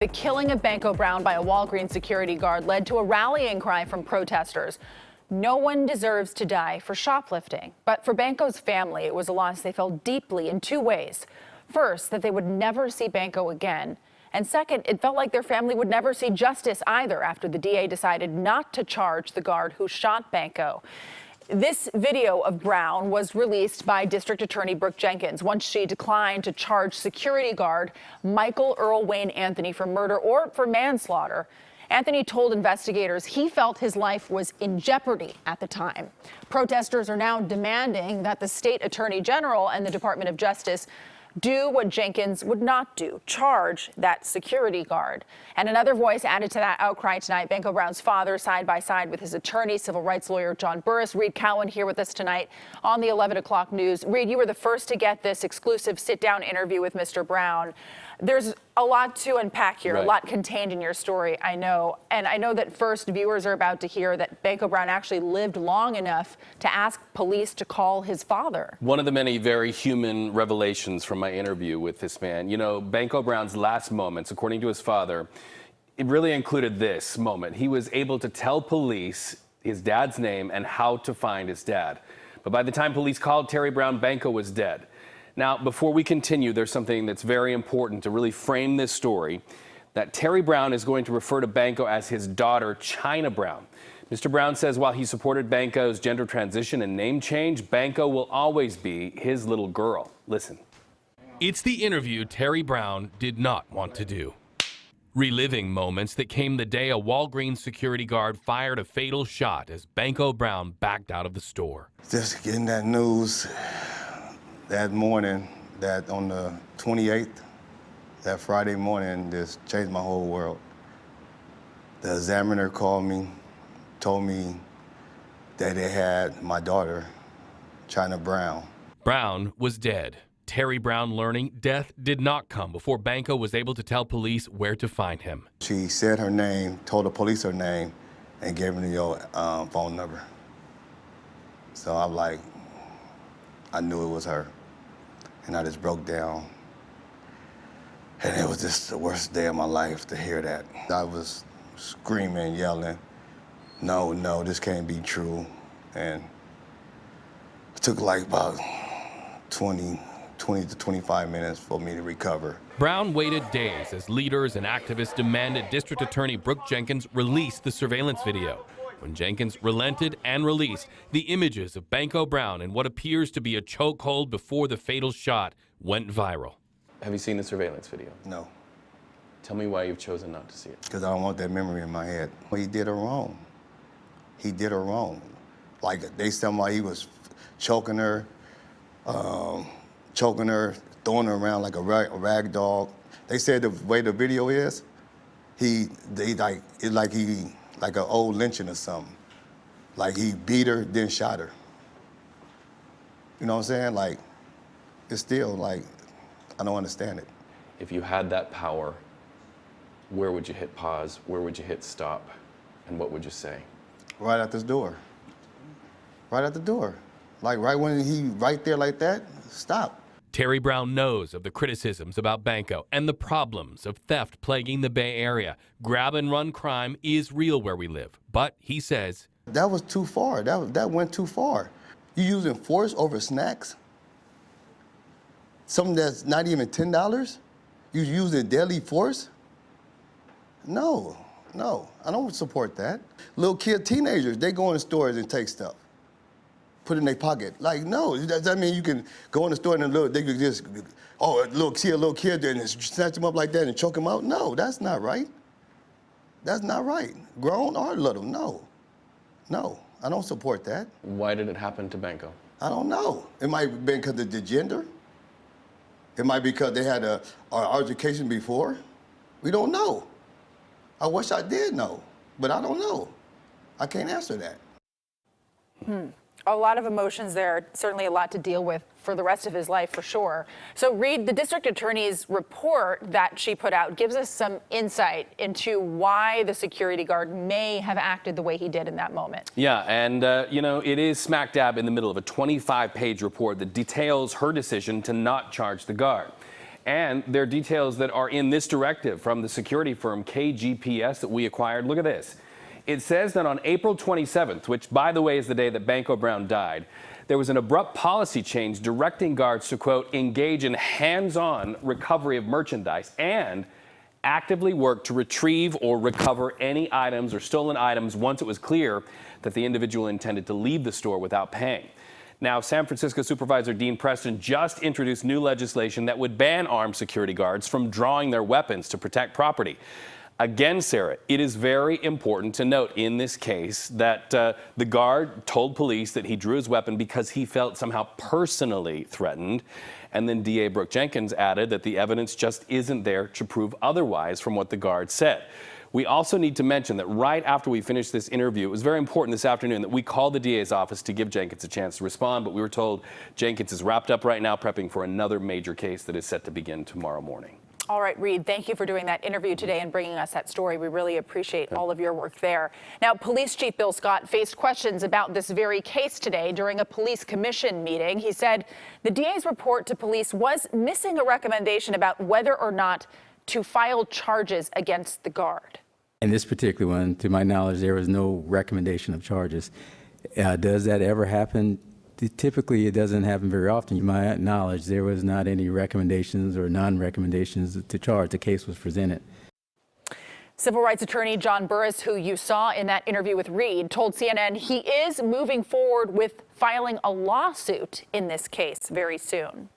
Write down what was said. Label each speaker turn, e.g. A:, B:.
A: The killing of Banko Brown by a Walgreens security guard led to a rallying cry from protesters. No one deserves to die for shoplifting. But for Banko's family, it was a loss they felt deeply in two ways. First, that they would never see Banko again. And second, it felt like their family would never see justice either after the DA decided not to charge the guard who shot Banko. This video of Brown was released by District Attorney Brooke Jenkins once she declined to charge security guard Michael Earl Wayne Anthony for murder or for manslaughter. Anthony told investigators he felt his life was in jeopardy at the time. Protesters are now demanding that the state attorney general and the Department of Justice do what Jenkins would not do, charge that security guard. And another voice added to that outcry tonight, Banko Brown's father, side by side with his attorney, civil rights lawyer John Burris. Reed Cowan here with us tonight on the 11 o'clock news. Reed, you were the first to get this exclusive sit-down interview with Mr. Brown. There's a lot to unpack here,
B: right.
A: A lot contained in your story, I know. And I know that first viewers are about to hear that Banko Brown actually lived long enough to ask police to call his father.
B: One of the many very human revelations from my interview with this man. You know, Banko Brown's last moments, according to his father, it really included this moment. He was able to tell police his dad's name and how to find his dad. But by the time police called Terry Brown, Banko was dead. Now, before we continue, there's something that's very important to really frame this story, that Terry Brown is going to refer to Banko as his daughter, China Brown. Mr. Brown says while he supported Banko's gender transition and name change, Banko will always be his little girl. Listen.
C: It's the interview Terry Brown did not want to do. Reliving moments that came the day a Walgreens security guard fired a fatal shot as Banko Brown backed out of the store.
D: Just getting that news that morning, that on the 28th, that Friday morning, just changed my whole world. The examiner called me, told me that they had my daughter, China Brown.
C: Brown was dead. Terry Brown learning death did not come before Banko was able to tell police where to find him.
D: She said her name, told the police her name, and gave me your phone number. So I'm like, I knew it was her. And I just broke down. And it was just the worst day of my life to hear that. I was screaming, yelling, no, no, this can't be true. And it took like about 20 to 25 minutes for me to recover.
C: Brown waited days as leaders and activists demanded District Attorney Brooke Jenkins release the surveillance video. When Jenkins relented and released, the images of Banko Brown in what appears to be a chokehold before the fatal shot went viral.
B: Have you seen the surveillance video?
D: No,
B: Tell me why you've chosen not to see it.
D: because I don't want that memory in my head. He did her wrong. He did her wrong. Like they said he was choking her, throwing her around like a rag dog. They said the way the video is, like an old lynching or something. Like he beat her, then shot her. You know what I'm saying? Like, it's still like, I don't understand it.
B: If you had that power, where would you hit pause? Where would you hit stop? And what would you say?
D: Right at this door. Right at the door. Like right when he right there like that, stop.
C: Terry Brown knows of the criticisms about Banko and the problems of theft plaguing the Bay Area. Grab and run crime is real where we live, but he says
D: That was too far. That went too far. You using force over snacks? Something that's not even $10? You using deadly force? No, I don't support that. Little teenagers, they go in the stores and take stuff, put it in their pocket. Like, no, does that mean you can go in the store and they could just, a little kid there and snatch him up like that and choke him out? No, that's not right. That's not right. Grown or little, no, I don't support that.
B: Why did it happen to Banko?
D: I don't know. It might have been because of the gender. It might be because they had an altercation before. We don't know. I wish I did know, but I don't know. I can't answer that.
A: A lot of emotions there, certainly a lot to deal with for the rest of his life, for sure. So, Reed, the district attorney's report that she put out gives us some insight into why the security guard may have acted the way he did in that moment.
B: Yeah, and, you know, it is smack dab in the middle of a 25-page report that details her decision to not charge the guard. And there are details that are in this directive from the security firm KPIX that we acquired. Look at this. It says that on April 27th, which, by the way, is the day that Banko Brown died, there was an abrupt policy change directing guards to, quote, engage in hands-on recovery of merchandise and actively work to retrieve or recover any items or stolen items once it was clear that the individual intended to leave the store without paying. Now, San Francisco Supervisor Dean Preston just introduced new legislation that would ban armed security guards from drawing their weapons to protect property. Again, Sarah, it is very important to note in this case that the guard told police that he drew his weapon because he felt somehow personally threatened. And then DA Brooke Jenkins added that the evidence just isn't there to prove otherwise from what the guard said. We also need to mention that right after we finished this interview, it was very important this afternoon that we called the DA's office to give Jenkins a chance to respond, but we were told Jenkins is wrapped up right now prepping for another major case that is set to begin tomorrow morning.
A: All right, Reed, thank you for doing that interview today and bringing us that story. We really appreciate all of your work there. Now, Police Chief Bill Scott faced questions about this very case today during a police commission meeting. He said the DA's report to police was missing a recommendation about whether or not to file charges against the guard.
E: In this particular one, to my knowledge, there was no recommendation of charges. Does that ever happen? Typically, it doesn't happen very often. To my knowledge, there was not any recommendations or non-recommendations to charge. The case was presented.
A: Civil rights attorney John Burris, who you saw in that interview with Reed, told CNN he is moving forward with filing a lawsuit in this case very soon.